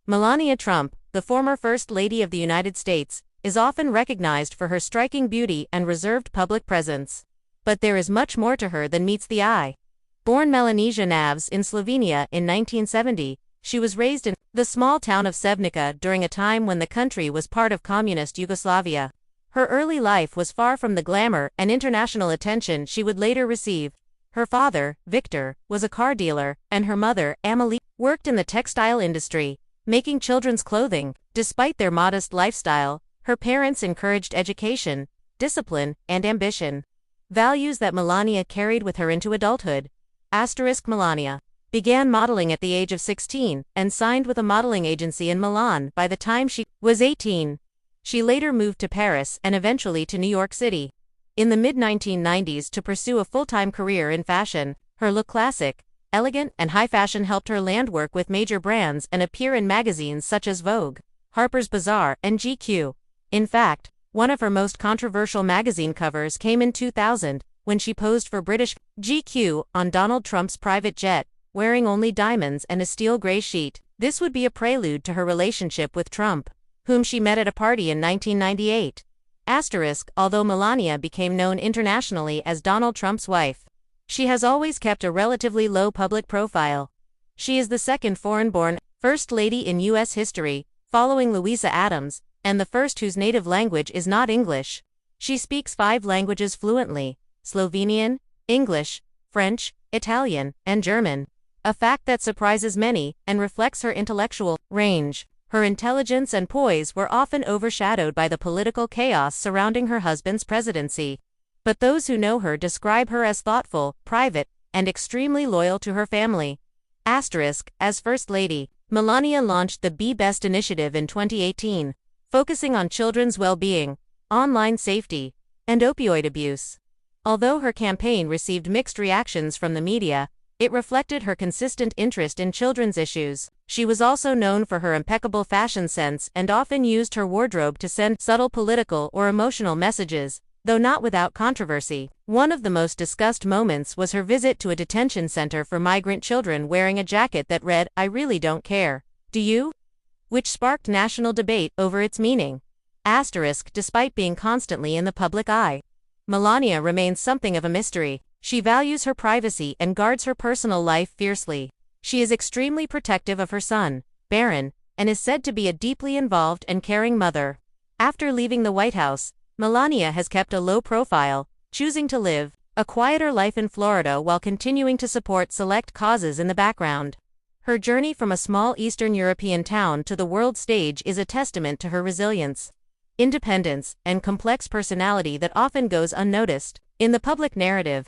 Melania Trump, the former First Lady of the United States, is often recognized for her striking beauty and reserved public presence. But there is much more to her than meets the eye. Born Melania Trump in Slovenia in 1970, she was raised in the small town of Sevnica during a time when the country was part of communist Yugoslavia. Her early life was far from the glamour and international attention she would later receive. Her father, Victor, was a car dealer, and her mother, Amalie, worked in the textile industry, making children's clothing. Despite their modest lifestyle, her parents encouraged education, discipline, and ambition. Values that Melania carried with her into adulthood. Melania began modeling at the age of 16 and signed with a modeling agency in Milan by the time she was 18. She later moved to Paris and eventually to New York City. In the mid-1990s to pursue a full-time career in fashion, her look classic, elegant, and high fashion helped her land work with major brands and appear in magazines such as Vogue, Harper's Bazaar, and GQ. In fact, one of her most controversial magazine covers came in 2000, when she posed for British GQ on Donald Trump's private jet, wearing only diamonds and a steel gray sheet. This would be a prelude to her relationship with Trump, whom she met at a party in 1998. Although Melania became known internationally as Donald Trump's wife, she has always kept a relatively low public profile. She is the second foreign-born First Lady in U.S. history, following Louisa Adams, and the first whose native language is not English. She speaks 5 languages fluently: Slovenian, English, French, Italian, and German. A fact that surprises many and reflects her intellectual range. Her intelligence and poise were often overshadowed by the political chaos surrounding her husband's presidency. But those who know her describe her as thoughtful, private, and extremely loyal to her family. As First Lady, Melania launched the Be Best initiative in 2018, focusing on children's well-being, online safety, and opioid abuse. Although her campaign received mixed reactions from the media, it reflected her consistent interest in children's issues. She was also known for her impeccable fashion sense and often used her wardrobe to send subtle political or emotional messages, though not without controversy. One of the most discussed moments was her visit to a detention center for migrant children wearing a jacket that read, "I really don't care. Do you?" which sparked national debate over its meaning. Despite being constantly in the public eye, Melania remains something of a mystery. She values her privacy and guards her personal life fiercely. She is extremely protective of her son, Barron, and is said to be a deeply involved and caring mother. After leaving the White House, Melania has kept a low profile, choosing to live a quieter life in Florida while continuing to support select causes in the background. Her journey from a small Eastern European town to the world stage is a testament to her resilience, independence, and complex personality that often goes unnoticed in the public narrative.